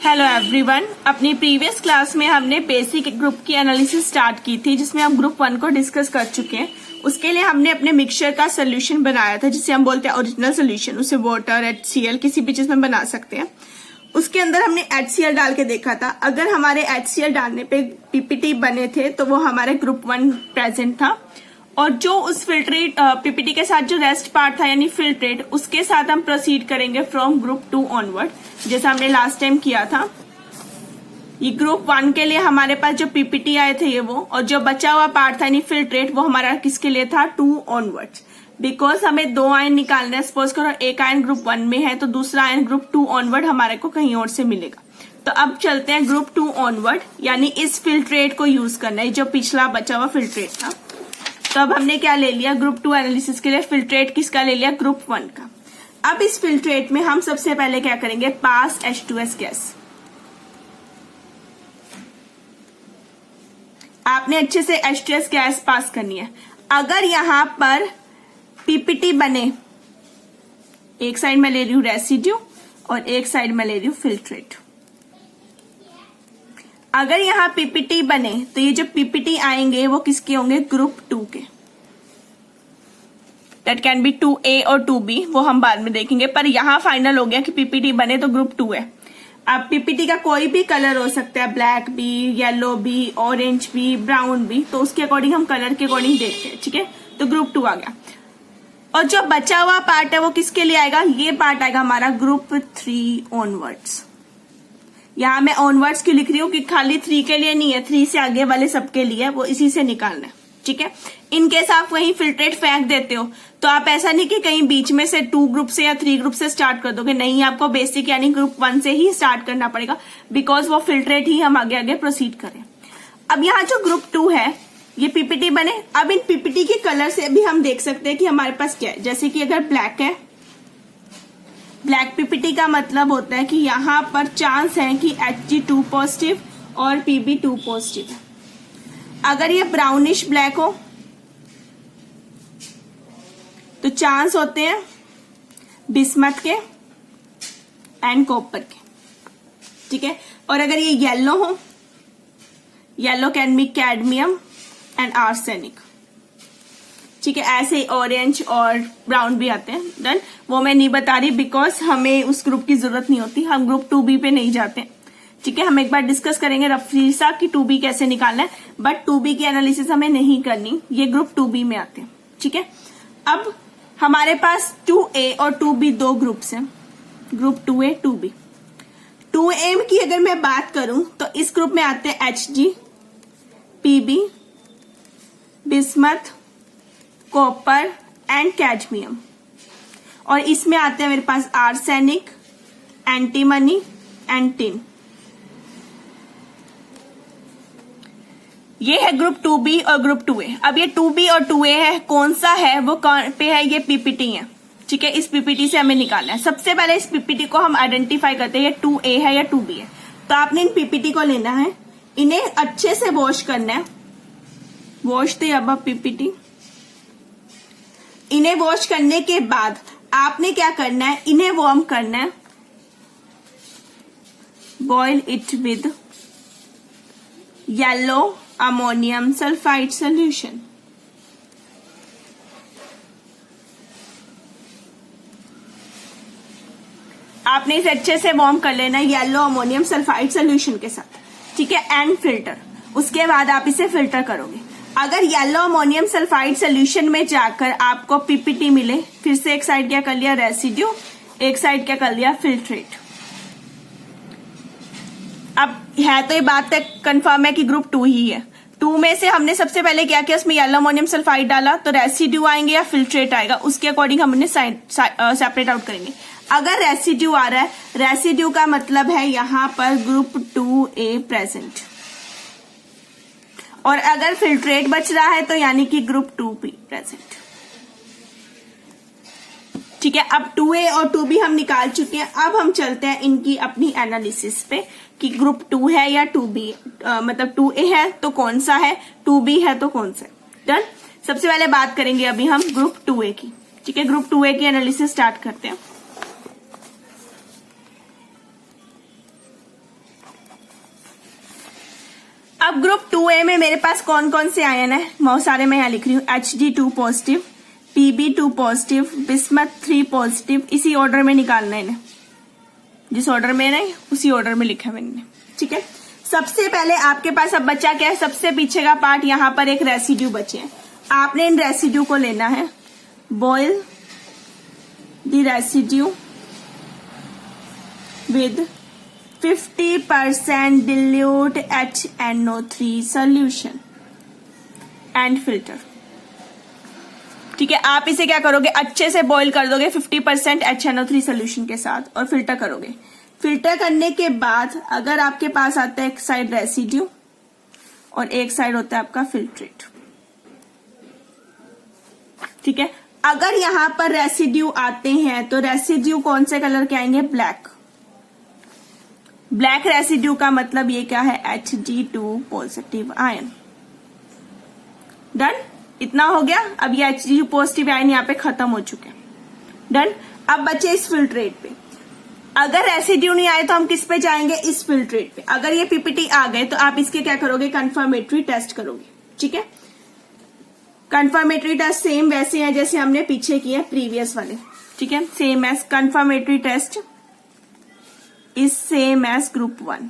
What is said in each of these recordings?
Hello everyone. अपनी previous class में हमने बेसिक ग्रुप की एनालिसिस स्टार्ट की थी, जिसमें हम ग्रुप 1 को डिस्कस कर चुके हैं। उसके लिए हमने अपने मिक्सचर का सोल्यूशन बनाया था, जिसे हम बोलते हैं ओरिजिनल सोल्यूशन। उसे वाटर, HCl किसी भी चीज में बना सकते हैं। उसके अंदर हमने HCl डाल के देखा था, अगर हमारे HCl डालने पे पीपीटी बने थे तो वो हमारे ग्रुप 1 प्रेजेंट था, और जो उस फिल्ट्रेट पीपीटी के साथ जो रेस्ट पार्ट था यानी फिल्ट्रेट, उसके साथ हम प्रोसीड करेंगे फ्रॉम ग्रुप 2 ऑनवर्ड, जैसा हमने लास्ट टाइम किया था। ये ग्रुप 1 के लिए हमारे पास जो पीपीटी आए थे ये वो, और जो बचा हुआ पार्ट था यानी फिल्ट्रेट, वो हमारा किसके लिए था, 2 ऑनवर्ड्स। बिकॉज हमें 2 आयन निकालना है। सपोज करो एक आयन ग्रुप 1 में है तो दूसरा आयन ग्रुप 2 ऑनवर्ड हमारे को कहीं और से मिलेगा। तो अब चलते हैं ग्रुप 2 ऑनवर्ड, यानी इस फिल्ट्रेट को यूज करना है, जो पिछला बचा हुआ फिल्ट्रेट था। तो अब हमने क्या ले लिया, ग्रुप 2 एनालिसिस के लिए फिल्ट्रेट किसका ले लिया, ग्रुप 1 का। अब इस फिल्ट्रेट में हम सबसे पहले क्या करेंगे, पास H2S गैस। आपने अच्छे से H2S गैस पास करनी है। अगर यहां पर पीपीटी बने, एक साइड में ले रही हूं रेसिड्यू और एक साइड में ले रही हूं फिल्ट्रेट। अगर यहां पीपीटी बने तो ये जो पीपीटी आएंगे वो किसके होंगे, ग्रुप 2 के। दैट कैन बी 2A और 2B, वो हम बाद में देखेंगे, पर यहां फाइनल हो गया कि पीपीटी बने तो ग्रुप 2 है। अब पीपीटी का कोई भी कलर हो सकता है, ब्लैक भी, येलो भी, ऑरेंज भी, ब्राउन भी, तो उसके अकॉर्डिंग हम कलर के अकॉर्डिंग देखते हैं। ठीक है, तो ग्रुप 2 आ गया। और जो बचा हुआ पार्ट है वो किसके लिए आएगा, ये पार्ट आएगा हमारा ग्रुप 3 ऑनवर्ड्स। यहां मैं ऑनवर्ड्स क्यों लिख रही हूं कि खाली 3 के लिए नहीं है, 3 से आगे वाले सबके लिए, वो इसी से निकालना है। ठीक है, इनकेस आप वहीं फिल्ट्रेट फेंक देते हो तो आप ऐसा नहीं कि कहीं बीच में से 2 ग्रुप से या 3 ग्रुप से स्टार्ट कर दोगे, नहीं, आपको बेसिक यानी ग्रुप 1 से ही स्टार्ट करना पड़ेगा, बिकॉज वो फिल्ट्रेट ही हम आगे आगे प्रोसीड करें। अब यहाँ जो ग्रुप 2 है, ये पीपीटी बने। अब इन पीपीटी के कलर से भी हम देख सकते हैं कि हमारे पास क्या है। जैसे कि अगर ब्लैक है, ब्लैक पीपीटी का मतलब होता है कि यहां पर चांस है कि Hg2 पॉजिटिव और Pb2 पॉजिटिव है। अगर ये ब्राउनिश ब्लैक हो तो चांस होते हैं बिस्मथ के एंड कॉपर के। ठीक है, और अगर ये येलो हो, yellow can be cadmium and arsenic. ठीक है, ऐसे ही ऑरेंज और ब्राउन भी आते हैं। डन, वो मैं नहीं बता रही बिकॉज हमें उस ग्रुप की जरूरत नहीं होती, हम ग्रुप 2B पे नहीं जाते। ठीक है, हम एक बार डिस्कस करेंगे रफली सा कि 2B कैसे निकालना है, बट 2B की एनालिसिस हमें नहीं करनी, ये ग्रुप 2B में आते हैं। ठीक है, अब हमारे पास 2A और 2B 2 ग्रुप्स हैं, ग्रुप 2A 2B। 2A की अगर मैं बात करूं तो इस ग्रुप में आते हैं Hg, Pb, bismuth, copper and cadmium, और इसमें आते हैं मेरे पास आर्सेनिक, एंटीमनी एंड टिन। ये है ग्रुप 2B और ग्रुप 2A। अब ये 2B और 2A है, कौन सा है, वो कौन पे है, ये पीपीटी है। ठीक है, इस पीपीटी से हमें निकालना है। सबसे पहले इस पीपीटी को हम आइडेंटिफाई करते हैं ये 2A है या 2B है। तो आपने इन पीपीटी को लेना है, इन्हें अच्छे से वॉश करना है। Wash the above PPT. इन्हें वॉश करने के बाद आपने क्या करना है, इन्हें वार्म करना है। Boil it with yellow ammonium sulphide solution. आपने इसे अच्छे से वार्म कर लेना है येलो अमोनियम सल्फाइड सॉल्यूशन के साथ। ठीक है, एंड फिल्टर। उसके बाद आप इसे फिल्टर करोगे। अगर येलो अमोनियम सल्फाइड सोल्यूशन में जाकर आपको पीपीटी मिले, फिर से एक साइड क्या कर लिया रेसिड्यू, एक साइड क्या कर लिया फिल्ट्रेट। अब है तो ये बात तक कंफर्म है कि ग्रुप 2 ही है। 2 में से हमने सबसे पहले क्या किया, उसमें येलो अमोनियम सल्फाइड डाला, तो रेसिड्यू आएंगे या फिल्ट्रेट आएगा, उसके अकॉर्डिंग हम उन्हें सेपरेट आउट करेंगे। अगर रेसिड्यू आ रहा है, रेसिड्यू का मतलब है यहां पर ग्रुप 2A प्रेजेंट, और अगर फिल्ट्रेट बच रहा है तो यानी कि ग्रुप 2B प्रेजेंट। ठीक है, अब 2A और 2B हम निकाल चुके हैं। अब हम चलते हैं इनकी अपनी एनालिसिस पे कि ग्रुप 2 है या 2B, मतलब 2A है तो कौन सा है, 2B है तो कौन सा है। डन, सबसे पहले बात करेंगे अभी हम ग्रुप 2A की। ठीक है, ग्रुप 2A की एनालिसिस स्टार्ट करते हैं। अब ग्रुप 2A में मेरे पास कौन कौन से आयन है, बहुत सारे मैं यहाँ लिख रही हूँ। Hg2 positive, Pb2 positive, bismuth 3 positive. इसी ऑर्डर में निकालना है इन्हें, जिस ऑर्डर में नहीं उसी ऑर्डर में लिखा मैंने, ठीक है। सबसे पहले आपके पास अब बचा क्या है, सबसे पीछे का पार्ट, यहाँ पर एक रेसिड्यू बचे हैं। आपने इन रेसिड्यू को लेना है, boil the residue with 50% dilute HNO3 solution and filter, ठीक है। आप इसे क्या करोगे, अच्छे से बॉईल कर दोगे 50% HNO3 सोल्यूशन के साथ और फिल्टर करोगे। फिल्टर करने के बाद अगर आपके पास आता है एक साइड रेसिड्यू और एक साइड होता है आपका फिल्ट्रेट, ठीक है। अगर यहां पर रेसिड्यू आते हैं तो रेसिड्यू कौन से कलर के आएंगे, ब्लैक। ब्लैक रेसिड्यू का मतलब ये क्या है, Hg2 पॉजिटिव आयन। डन, इतना हो गया। अब ये Hg2 पॉजिटिव आयन यहाँ पे खत्म हो चुके हैं। डन। अब बचे इस फिल्ट्रेट पे। अगर रेसिड्यू नहीं आए तो हम किस पे जाएंगे, इस फिल्ट्रेट पे। अगर ये पीपीटी आ गए तो आप इसके क्या करोगे, कंफर्मेटरी टेस्ट करोगे, ठीक है। कंफर्मेटरी टेस्ट सेम वैसे है जैसे हमने पीछे किए प्रीवियस वाले, ठीक है। Same as confirmatory test is same as group 1,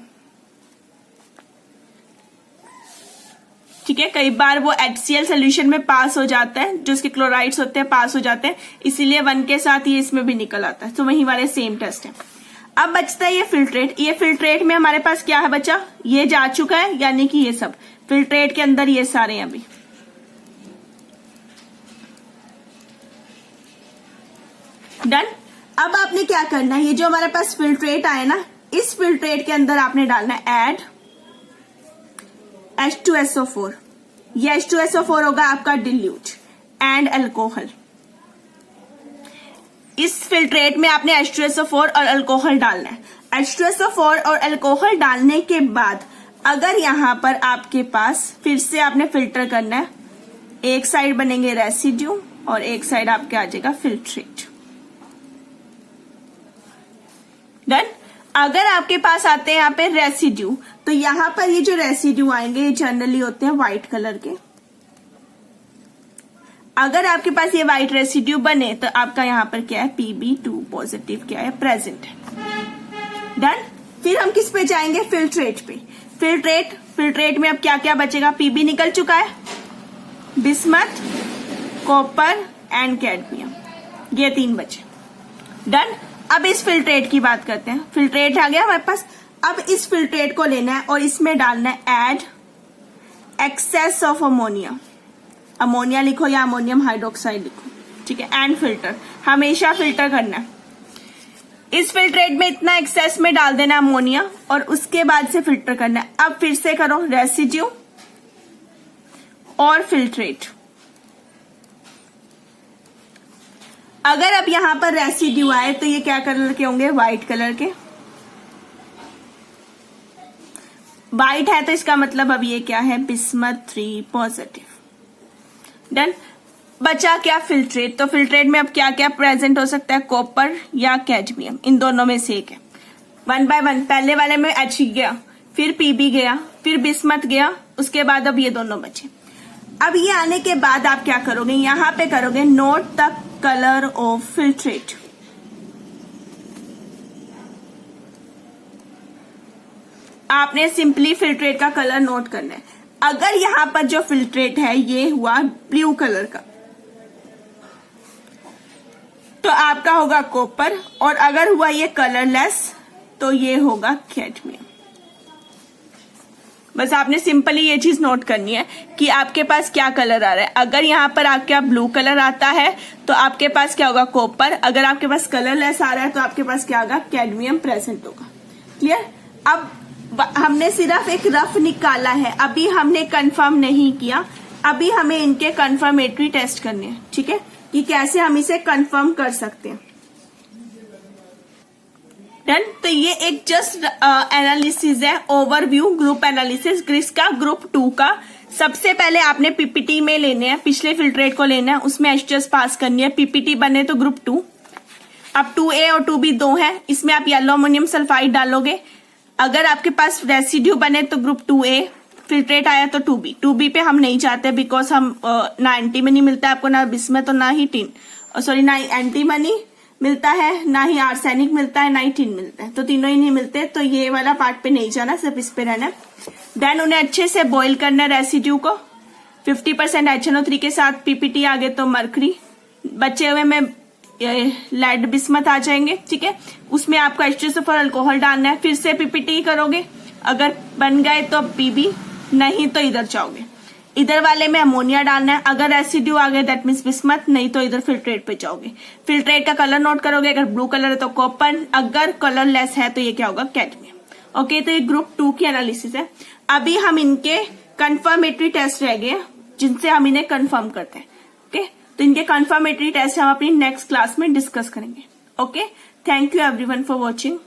ठीक है। कई बार वो HCl सोल्यूशन में पास हो जाता है, जो उसके क्लोराइड्स होते हैं पास हो जाते हैं, इसीलिए 1 के साथ ये इसमें भी निकल आता है, तो वही वाले सेम टेस्ट है। अब बचता है ये फिल्ट्रेट। ये फिल्ट्रेट में हमारे पास क्या है बचा, ये जा चुका है, यानी कि ये सब फिल्ट्रेट के अंदर ये सारे हैं अभी। डन। अब आपने क्या करना है, ये जो हमारे पास फिल्ट्रेट आए ना, इस फिल्ट्रेट के अंदर आपने डालना है ऐड H2SO4। ये H2SO4 होगा आपका डिल्यूट एंड अल्कोहल। इस फिल्ट्रेट में आपने H2SO4 और अल्कोहल डालना है। H2SO4 और अल्कोहल डालने के बाद अगर यहां पर आपके पास फिर से आपने फिल्टर करना है, एक साइड बनेंगे रेसिड्यू और एक साइड आपके आ जाएगा फिल्ट्रेट। डन। अगर आपके पास आते हैं यहाँ पे रेसिड्यू, तो यहां पर ये जो रेसिड्यू आएंगे ये जनरली होते हैं व्हाइट कलर के। अगर आपके पास ये व्हाइट रेसिड्यू बने तो आपका यहां पर क्या है, Pb2 पॉजिटिव क्या है, प्रेजेंट है। डन। फिर हम किस पे जाएंगे, फिल्ट्रेट पे। फिल्ट्रेट में अब क्या क्या बचेगा, Pb निकल चुका है, बिस्मथ, कॉपर एंड कैडमियम, ये 3 बचे। डन। अब इस फिल्ट्रेट की बात करते हैं। फिल्ट्रेट आ गया हमारे पास। अब इस फिल्ट्रेट को लेना है और इसमें डालना है add excess of ammonia. Ammonia लिखो या अमोनियम हाइड्रोक्साइड लिखो, ठीक है। एंड फिल्टर, हमेशा फिल्टर करना है। इस फिल्ट्रेट में इतना एक्सेस में डाल देना अमोनिया और उसके बाद से फिल्टर करना है। अब फिर से करो, रेसिड्यू और फिल्ट्रेट। अगर अब यहां पर रेसिड्यू आए तो ये क्या कलर के होंगे, व्हाइट कलर के। व्हाइट है तो इसका मतलब अब ये क्या है, बिस्मथ 3 पॉजिटिव। डन। बचा क्या, फिल्ट्रेट। तो फिल्ट्रेट में अब क्या क्या प्रेजेंट हो सकता है, कॉपर या कैडमियम, इन दोनों में से एक है। 1 बाय 1, पहले वाले में H गया, फिर Pb गया, फिर बिस्मथ गया, उसके बाद अब ये दोनों बचे। अब ये आने के बाद आप क्या करोगे, यहां पे करोगे note the colour of filtrate. आपने सिंपली फिल्ट्रेट का कलर नोट करना है। अगर यहां पर जो फिल्ट्रेट है ये हुआ ब्लू कलर का तो आपका होगा कॉपर, और अगर हुआ ये कलरलेस तो ये होगा कैडमियम। बस आपने सिंपली ये चीज नोट करनी है कि आपके पास क्या कलर आ रहा है। अगर यहाँ पर आपका ब्लू कलर आता है तो आपके पास क्या होगा, कॉपर। अगर आपके पास कलरलेस आ रहा है तो आपके पास क्या होगा, कैडमियम प्रेजेंट होगा। क्लियर। अब हमने सिर्फ एक रफ निकाला है, अभी हमने कंफर्म नहीं किया। अभी हमें इनके कंफर्मेटरी टेस्ट करने हैं, ठीक है, कि कैसे हम इसे कंफर्म कर सकते हैं। डन। तो ये एक जस्ट एनालिसिस है, ओवरव्यू ग्रुप एनालिसिस जिसका ग्रुप 2 का। सबसे पहले आपने पीपीटी में लेने हैं, पिछले फिल्ट्रेट को लेना है, उसमें H2S पास करनी है। पीपीटी बने तो ग्रुप 2। अब 2A और 2B 2 है, इसमें आप येलो अमोनियम सल्फाइड डालोगे। अगर आपके पास रेसिड्यू बने तो ग्रुप 2A, फिल्ट्रेट आया तो 2B। 2B पे हम नहीं चाहते बिकॉज हम ना एंटीमनी मिलता है आपको, ना बिस्मथ और ना ही टिन, सॉरी ना ही एंटीमनी मिलता है, ना ही आर्सेनिक मिलता है, ना ही टिन मिलता है, तो तीनों ही नहीं मिलते, तो ये वाला पार्ट पे नहीं जाना, सिर्फ इस पे रहना। देन उन्हें अच्छे से बॉईल करना रेसिड्यू को 50% HNO3 के साथ। PPT आगे तो मरकरी, बचे हुए में लेड बिस्मथ आ जाएंगे, ठीक है। उसमें आपको H2SO4 अल्कोहल डालना है, फिर से PPT करोगे, अगर बन गए तो PB, नहीं तो इधर जाओगे, इधर वाले में अमोनिया डालना है, अगर रेसिड्यू आ गए दैट मीन्स बिस्मथ, नहीं तो इधर फिल्ट्रेट पे जाओगे। फिल्ट्रेट का कलर नोट करोगे, अगर ब्लू कलर है तो कॉपर, अगर कलरलेस है तो ये क्या होगा, कैडमियम। ओके, तो ये ग्रुप 2 की एनालिसिस है। अभी हम इनके कंफर्मेटरी टेस्ट रह गए जिनसे हम इन्हें कंफर्म करते हैं। ओके, तो इनके कंफर्मेटरी टेस्ट हम अपनी नेक्स्ट क्लास में डिस्कस करेंगे। Okay, thank you everyone for watching.